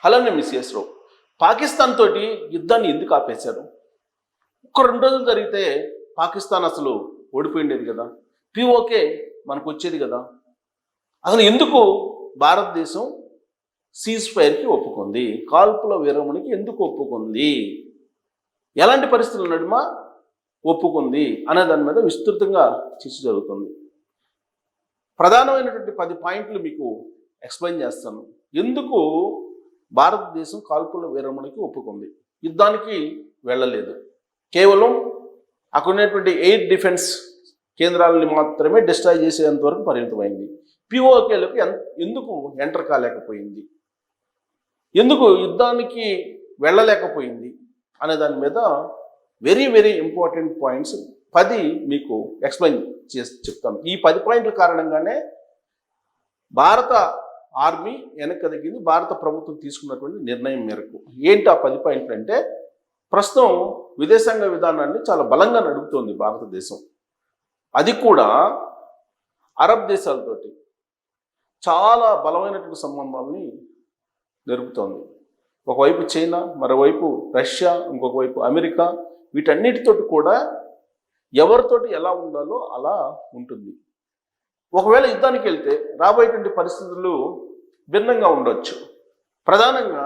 అలానే మిస్ఎస్ రావు పాకిస్తాన్ తోటి యుద్ధాన్ని ఎందుకు ఆపేశారు? ఒక 2 రోజులు జరిగితే పాకిస్తాన్ అసలు ఓడిపోయిండేది కదా, పిఓకే మనకు వచ్చేది కదా. అసలు ఎందుకు భారతదేశం సీజ్ ఫైర్కి ఒప్పుకుంది, కాల్పుల విరమణకి ఎందుకు ఒప్పుకుంది, ఎలాంటి పరిస్థితుల నడుమ ఒప్పుకుంది అనే దాని మీద విస్తృతంగా చర్చ జరుగుతుంది. ప్రధానమైనటువంటి 10 పాయింట్లు మీకు ఎక్స్ప్లెయిన్ చేస్తాను. ఎందుకు భారతదేశం కాల్పుల విరమణకి ఒప్పుకుంది, యుద్ధానికి వెళ్ళలేదు, కేవలం అక్కడ ఉన్నటువంటి ఎయిర్ డిఫెన్స్ కేంద్రాలని మాత్రమే డిస్ట్రాయ్ చేసేంత వరకు పరిమితమైంది, పిఓకేలకు ఎందుకు ఎంటర్ కాలేకపోయింది, ఎందుకు యుద్ధానికి వెళ్ళలేకపోయింది అనే దాని మీద వెరీ వెరీ ఇంపార్టెంట్ పాయింట్స్ 10 మీకు ఎక్స్ప్లెయిన్ చేసి చెప్తాను. ఈ 10 పాయింట్ల కారణంగానే భారత ఆర్మీ వెనక్కి తగ్గింది, భారత ప్రభుత్వం తీసుకున్నటువంటి నిర్ణయం మేరకు. ఏంటి ఆ 10 పాయింట్లు అంటే, ప్రస్తుతం విదేశాంగ విధానాన్ని చాలా బలంగా నడుపుతోంది భారతదేశం. అది కూడా అరబ్ దేశాలతోటి చాలా బలమైనటువంటి సంబంధాలని జరుపుతోంది. ఒకవైపు చైనా, మరోవైపు రష్యా, ఇంకొక వైపు అమెరికా, వీటన్నిటితోటి కూడా ఎవరితోటి ఎలా ఉండాలో అలా ఉంటుంది. ఒకవేళ యుద్ధానికి వెళ్తే రాబోయేటువంటి పరిస్థితులు భిన్నంగా ఉండొచ్చు. ప్రధానంగా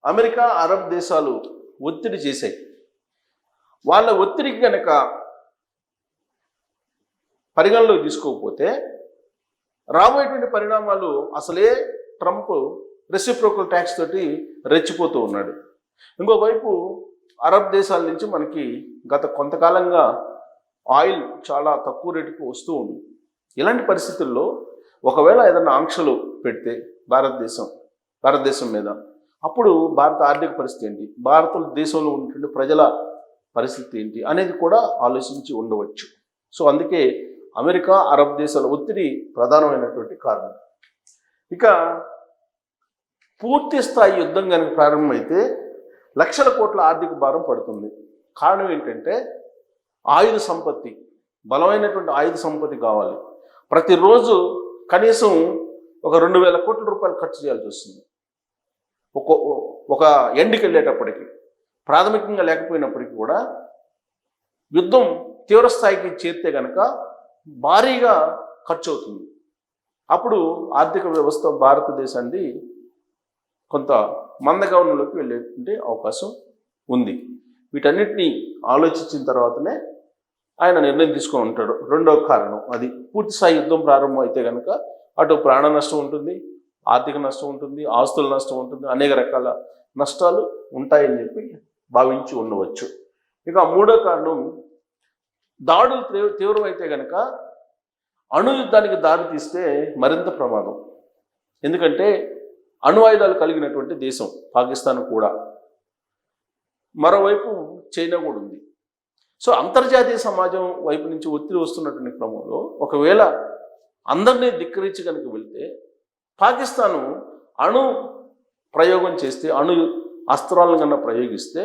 అమెరికా, అరబ్ దేశాలు ఒత్తిడి చేశాయి. వాళ్ళ ఒత్తిడికి కనుక పరిగణలోకి తీసుకోకపోతే రాబోయేటువంటి పరిణామాలు, అసలే ట్రంప్ రెసిప్రోకల్ ట్యాక్స్ తోటి రెచ్చిపోతూ ఉన్నాడు. ఇంకోవైపు అరబ్ దేశాల నుంచి మనకి గత కొంతకాలంగా ఆయిల్ చాలా తక్కువ రేటుకు వస్తూ ఉంది. ఇలాంటి పరిస్థితుల్లో ఒకవేళ ఏదైనా ఆంక్షలు పెడితే భారతదేశం మీద, అప్పుడు భారత ఆర్థిక పరిస్థితి ఏంటి, భారతదేశంలో ఉన్నటువంటి ప్రజల పరిస్థితి ఏంటి అనేది కూడా ఆలోచించి ఉండవచ్చు. సో అందుకే అమెరికా, అరబ్ దేశాల ఒత్తిడి ప్రధానమైనటువంటి కారణం. ఇక పూర్తి స్థాయి యుద్ధం కనుక ప్రారంభమైతే లక్షల కోట్ల ఆర్థిక భారం పడుతుంది. కారణం ఏంటంటే ఆయుధ సంపత్తి, బలమైనటువంటి ఆయుధ సంపత్తి కావాలి. ప్రతిరోజు కనీసం ఒక 2,000 కోట్ల రూపాయలు ఖర్చు చేయాల్సి వస్తుంది. ఒక ఎండ్కి వెళ్ళేటప్పటికి, ప్రాథమికంగా లేకపోయినప్పటికీ కూడా యుద్ధం తీవ్రస్థాయికి చేరితే కనుక భారీగా ఖర్చు అవుతుంది. అప్పుడు ఆర్థిక వ్యవస్థ భారతదేశాన్ని కొంత మందగమనంలోకి వెళ్ళేటువంటి అవకాశం ఉంది. వీటన్నిటిని ఆలోచించిన తర్వాతనే ఆయన నిర్ణయం తీసుకొని ఉంటాడు. రెండవ కారణం అది, పూర్తిస్థాయి యుద్ధం ప్రారంభం అయితే కనుక అటు ప్రాణ నష్టం ఉంటుంది, ఆర్థిక నష్టం ఉంటుంది, ఆస్తుల నష్టం ఉంటుంది, అనేక రకాల నష్టాలు ఉంటాయని చెప్పి భావించి ఉండవచ్చు. ఇక మూడో కారణం, దాడులు తీవ్రమైతే కనుక అణు యుద్ధానికి దారి తీస్తే మరింత ప్రమాదం. ఎందుకంటే అణు ఆయుధాలు కలిగినటువంటి దేశం పాకిస్తాన్ కూడా, మరోవైపు చైనా కూడా ఉంది. సో అంతర్జాతీయ సమాజం వైపు నుంచి ఒత్తిడి వస్తున్నటువంటి క్రమంలో ఒకవేళ అందరినీ ధిక్కరించి కనుక వెళ్తే, పాకిస్తాను అణు ప్రయోగం చేస్తే, అణు అస్త్రాలను కన్నా ప్రయోగిస్తే,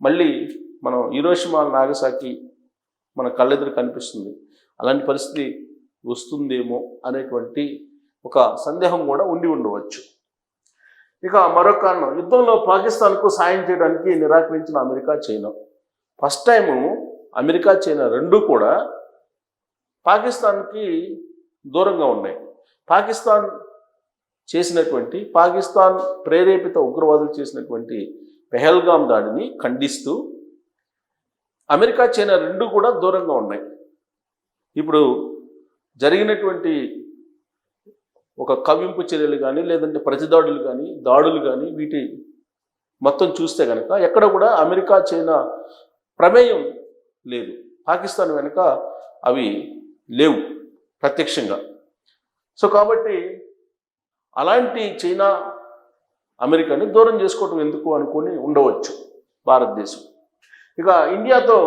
మళ్ళీ మనం హిరోషిమా, నాగసాకి మన కళ్ళెదురు కనిపిస్తుంది. అలాంటి పరిస్థితి వస్తుందేమో అనేటువంటి ఒక సందేహం కూడా ఉండి ఉండవచ్చు. ఇక మరొక కారణం, యుద్ధంలో పాకిస్తాన్కు సాయం చేయడానికి నిరాకరించిన America, China. First time America, China రెండూ కూడా పాకిస్తాన్కి దూరంగా ఉన్నాయి. పాకిస్తాన్ ప్రేరేపిత ఉగ్రవాదులు చేసినటువంటి పెహల్గాం దాడిని ఖండిస్తూ అమెరికా, చైనా రెండూ కూడా దూరంగా ఉన్నాయి. ఇప్పుడు జరిగినటువంటి ఒక కవ్వింపు చర్యలు కానీ, లేదంటే ప్రతిదాడులు కానీ, దాడులు కానీ, వీటి మొత్తం చూస్తే కనుక ఎక్కడ కూడా అమెరికా, చైనా ప్రమేయం లేదు. పాకిస్తాన్ వెనుక అవి లేవు ప్రత్యక్షంగా. సో కాబట్టి అలాంటి చైనా, అమెరికాని దూరం చేసుకోవటం ఎందుకు అనుకొని ఉండవచ్చు భారతదేశం. ఇక ఇండియాతో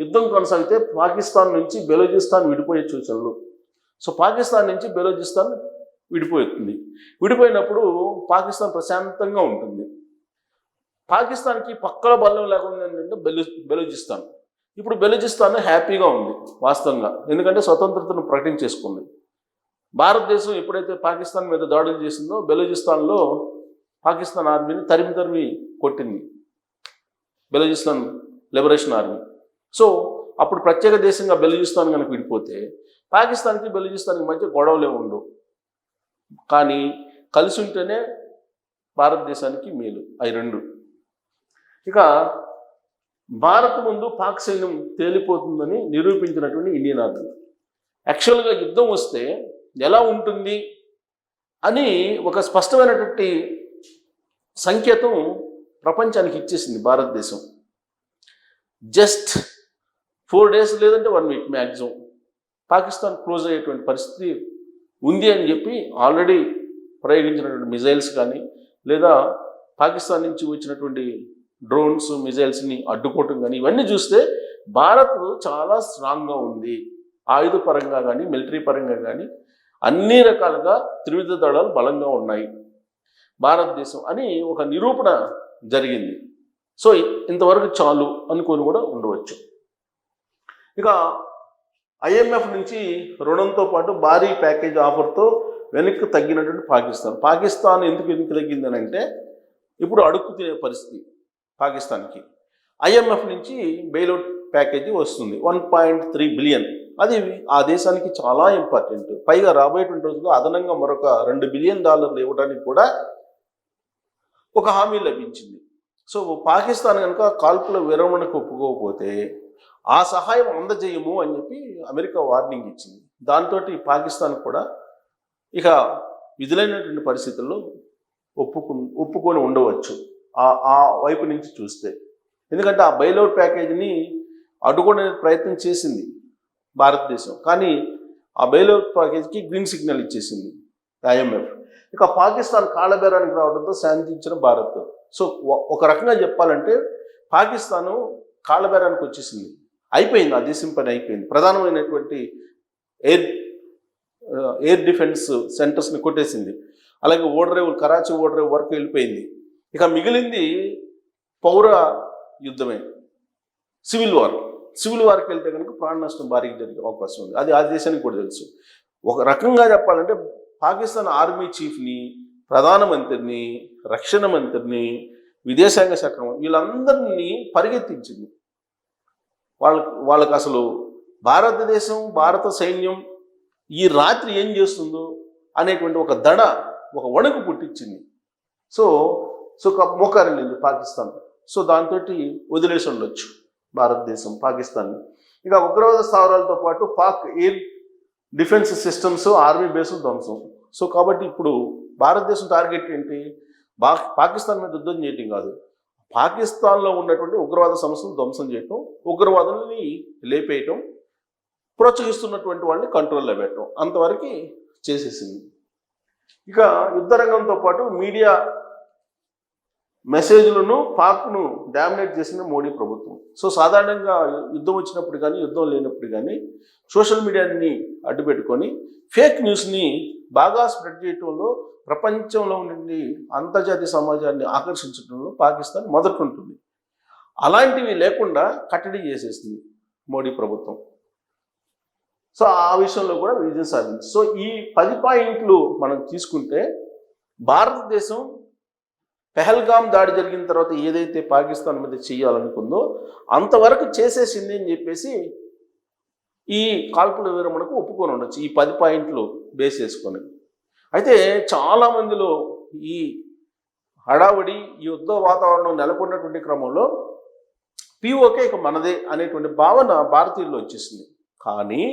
యుద్ధం కొనసాగితే పాకిస్తాన్ నుంచి బెలూచిస్తాన్ విడిపోయే సూచనలు. సో పాకిస్తాన్ నుంచి బెలూచిస్తాన్ విడిపోతుంది. విడిపోయినప్పుడు పాకిస్తాన్ ప్రశాంతంగా ఉంటుంది. పాకిస్తాన్కి పక్కల బలం లేకుండా ఏంటంటే బెలూచిస్తాన్. ఇప్పుడు బెలూచిస్తాన్ హ్యాపీగా ఉంది వాస్తవంగా, ఎందుకంటే స్వతంత్రతను ప్రకటించేసుకుంది. భారతదేశం ఎప్పుడైతే పాకిస్తాన్ మీద దాడులు చేసిందో బెలూచిస్తాన్లో పాకిస్తాన్ ఆర్మీని తరిమి కొట్టింది బెలూచిస్తాన్ లిబరేషన్ ఆర్మీ. సో అప్పుడు ప్రత్యేక దేశంగా బెలూచిస్తాన్ కనుక విడిపోతే పాకిస్తాన్కి బెలూచిస్తాన్కి మధ్య గొడవలే ఉండవు. కానీ కలిసి ఉంటేనే భారతదేశానికి మేలు అవి రెండు. ఇక భారత్ ముందు పాక్ సైన్యం తేలిపోతుందని నిరూపించినటువంటి ఇండియన్ ఆర్మీ. యాక్చువల్గా యుద్ధం వస్తే ఎలా ఉంటుంది అని ఒక స్పష్టమైనటువంటి సంకేతం ప్రపంచానికి ఇచ్చేసింది భారతదేశం. జస్ట్ 4 days లేదంటే 1 week మ్యాక్సిమం పాకిస్తాన్ క్లోజ్ అయ్యేటువంటి పరిస్థితి ఉంది అని చెప్పి ఆల్రెడీ ప్రయోగించినటువంటి మిజైల్స్ కానీ లేదా పాకిస్తాన్ నుంచి వచ్చినటువంటి డ్రోన్స్ మిజైల్స్ని అడ్డుకోవటం కానీ ఇవన్నీ చూస్తే భారత్ చాలా స్ట్రాంగ్గా ఉంది. ఆయుధ పరంగా కానీ మిలిటరీ పరంగా కానీ అన్ని రకాలుగా త్రివిధ దళాలు బలంగా ఉన్నాయి భారతదేశం అని ఒక నిరూపణ జరిగింది. సో ఇంతవరకు చాలు అనుకొని కూడా ఉండవచ్చు. ఇక IMF నుంచి రుణంతో పాటు భారీ ప్యాకేజ్ ఆఫర్తో వెనక్కి తగ్గినటువంటి పాకిస్తాన్ ఎందుకు వెనక్కి తగ్గిందని అంటే ఇప్పుడు అడుక్కు తినే పరిస్థితి పాకిస్తాన్కి. IMF నుంచి బెయిల్అవుట్ ప్యాకేజీ వస్తుంది 1.3 బిలియన్. అది ఆ దేశానికి చాలా ఇంపార్టెంట్. పైగా రాబోయేటువంటి రోజుల్లో అదనంగా మరొక $2 బిలియన్ ఇవ్వడానికి కూడా ఒక హామీ లభించింది. సో పాకిస్తాన్ కనుక కాల్పుల విరమణకు ఒప్పుకోకపోతే ఆ సహాయం అందజేయము అని చెప్పి అమెరికా వార్నింగ్ ఇచ్చింది. దాంతో పాకిస్తాన్ కూడా ఇక విధులైనటువంటి పరిస్థితుల్లో ఒప్పుకొని ఉండవచ్చు ఆ వైపు నుంచి చూస్తే. ఎందుకంటే ఆ బెయిల్అవుట్ ప్యాకేజీని అడ్డుకునే ప్రయత్నం చేసింది భారతదేశం, కానీ ఆ బెయిల్అవుట్ ప్యాకేజీకి గ్రీన్ సిగ్నల్ ఇచ్చేసింది IMF. ఇక పాకిస్తాన్ కాళ్ళబేరానికి రావడంతో శాంతించిన భారత్. సో ఒక రకంగా చెప్పాలంటే పాకిస్తాను కాళ్ళబేరానికి వచ్చేసింది, అయిపోయింది, ఆ దేశం పని అయిపోయింది. ప్రధానమైనటువంటి ఎయిర్ డిఫెన్స్ సెంటర్స్ని కొట్టేసింది. అలాగే ఓడరేవు కరాచీ ఓడరేవు వరకు వెళ్ళిపోయింది. ఇక మిగిలింది పౌర యుద్ధమే, సివిల్ వార్కి వెళ్తే కనుక ప్రాణ నష్టం భారీగా జరిగే అవకాశం ఉంది. అది ఆ దేశానికి కూడా తెలుసు. ఒక రకంగా చెప్పాలంటే పాకిస్తాన్ ఆర్మీ చీఫ్ని, ప్రధానమంత్రిని, రక్షణ మంత్రిని, విదేశాంగ శాఖ వీళ్ళందరినీ పరిగెత్తించింది. వాళ్ళకి అసలు భారతదేశం, భారత సైన్యం ఈ రాత్రి ఏం చేస్తుందో అనేటువంటి ఒక వణుకు పుట్టించింది. సో మోకారిల్లింది పాకిస్తాన్. సో దాంతో వదిలేసి ఉండొచ్చు భారతదేశం పాకిస్తాన్ని. ఇక ఉగ్రవాద స్థావరాలతో పాటు Pak air defence systems, army బేసులు ధ్వంసం. సో కాబట్టి ఇప్పుడు భారతదేశం టార్గెట్ ఏంటి? పాకిస్తాన్ మీద యుద్ధం చేయటం కాదు, పాకిస్తాన్లో ఉన్నటువంటి ఉగ్రవాద సంస్థలు ధ్వంసం చేయటం, ఉగ్రవాదుల్ని లేపేయటం, ప్రోత్సహిస్తున్నటువంటి వాళ్ళని కంట్రోల్లో పెట్టడం, అంతవరకు చేసేసింది. ఇక యుద్ధ రంగంతో పాటు మీడియా మెసేజ్లను పాక్ను డామినేట్ చేసిన మోడీ ప్రభుత్వం. సో సాధారణంగా యుద్ధం వచ్చినప్పుడు కానీ యుద్ధం లేనప్పుడు కానీ సోషల్ మీడియాని అడ్డుపెట్టుకొని ఫేక్ న్యూస్ని బాగా స్ప్రెడ్ చేయడంలో ప్రపంచంలో ఉండి అంతర్జాతీయ సమాజాన్ని ఆకర్షించడంలో పాకిస్తాన్ మొదలుంటుంది. అలాంటివి లేకుండా కట్టడి చేసేసింది మోడీ ప్రభుత్వం. సో ఆ విషయంలో కూడా విజయం సాధించింది. సో ఈ 10 పాయింట్లు మనం తీసుకుంటే భారతదేశం పెహల్గాం దాడి జరిగిన తర్వాత ఏదైతే పాకిస్తాన్ మీద చేయాలనుకుందో అంతవరకు చేసేసింది అని చెప్పేసి ఈ కాల్పుల విరమణకు ఒప్పుకొని ఉండొచ్చు, ఈ 10 పాయింట్లు బేస్ చేసుకొని. అయితే చాలామందిలో ఈ హడావుడి, ఈ యుద్ధ వాతావరణం నెలకొన్నటువంటి క్రమంలో POK ఇక మనదే అనేటువంటి భావన భారతీయుల్లో వచ్చేసింది. కానీ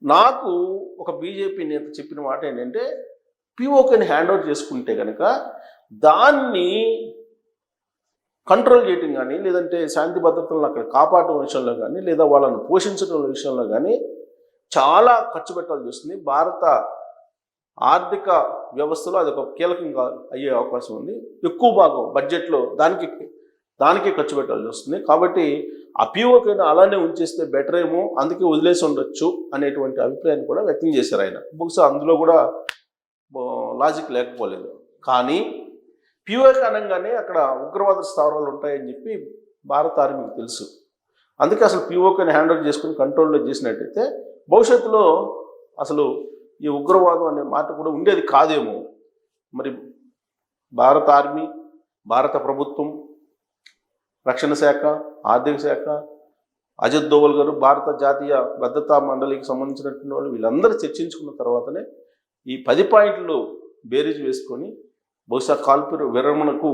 నాకు ఒక బీజేపీ నేత చెప్పిన మాట ఏంటంటే POKని హ్యాండ్ ఓవర్ చేసుకుంటే కనుక దాన్ని కంట్రోల్ చేయటం కానీ, లేదంటే శాంతి భద్రతలను అక్కడ కాపాడటం విషయంలో కానీ, లేదా వాళ్ళను పోషించడం విషయంలో కానీ చాలా ఖర్చు పెట్టాల్సి వస్తుంది. భారత ఆర్థిక వ్యవస్థలో అది ఒక కీలకంగా అయ్యే అవకాశం ఉంది. ఎక్కువ భాగం బడ్జెట్లో దానికి ఖర్చు పెట్టాల్సి వస్తుంది. కాబట్టి ఆ POKని అలానే ఉంచేస్తే బెటర్ ఏమో, అందుకే వదిలేసి ఉండొచ్చు అనేటువంటి అభిప్రాయాన్ని కూడా వ్యక్తం చేశారు ఆయన. బహుశా అందులో కూడా లాజిక్ లేకపోలేదు. కానీ POK అనగానే అక్కడ ఉగ్రవాద స్థావరాలు ఉంటాయని చెప్పి భారత ఆర్మీకి తెలుసు. అందుకే అసలు POKని హ్యాండ్ ఓవర్ చేసుకుని కంట్రోల్లో చేసినట్టయితే భవిష్యత్తులో అసలు ఈ ఉగ్రవాదం అనే మాట కూడా ఉండేది కాదేమో. మరి భారత ఆర్మీ, భారత ప్రభుత్వం, రక్షణ శాఖ, ఆర్థిక శాఖ, అజిత్ దోవల్ గారు, భారత జాతీయ భద్రతా మండలికి సంబంధించినటువంటి వాళ్ళు వీళ్ళందరూ చర్చించుకున్న తర్వాతనే ఈ 10 పాయింట్లు బేరీజ్ వేసుకొని బహుశా కాల్పుల విరమణకు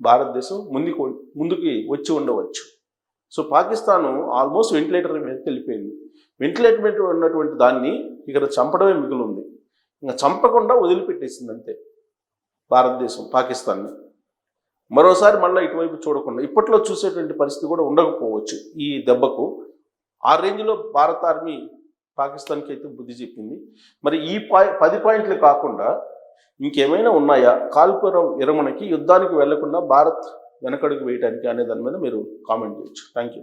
భారతదేశం ముందుకి వచ్చి ఉండవచ్చు. సో పాకిస్తాను ఆల్మోస్ట్ వెంటిలేటర్ మీదకి వెళ్ళిపోయింది. వెంటిలేటర్ మీద ఉన్నటువంటి దాన్ని ఇక్కడ చంపడమే మిగిలి ఉంది. ఇంకా చంపకుండా వదిలిపెట్టేసింది అంతే భారతదేశం పాకిస్తాన్ని. మరోసారి మళ్ళీ ఇటువైపు చూడకుండా ఇప్పట్లో చూసేటువంటి పరిస్థితి కూడా ఉండకపోవచ్చు ఈ దెబ్బకు. ఆ రేంజ్లో భారత ఆర్మీ పాకిస్తాన్కి అయితే బుద్ధి చెప్పింది. మరి ఈ 10 పాయింట్లు కాకుండా ఇంకేమైనా ఉన్నాయా కాల్పుల విరమణకి, యుద్ధానికి వెళ్లకుండా భారత్ వెనకడుగు వేయడానికి అనే దాని మీద మీరు కామెంట్ చేయొచ్చు. Thank you.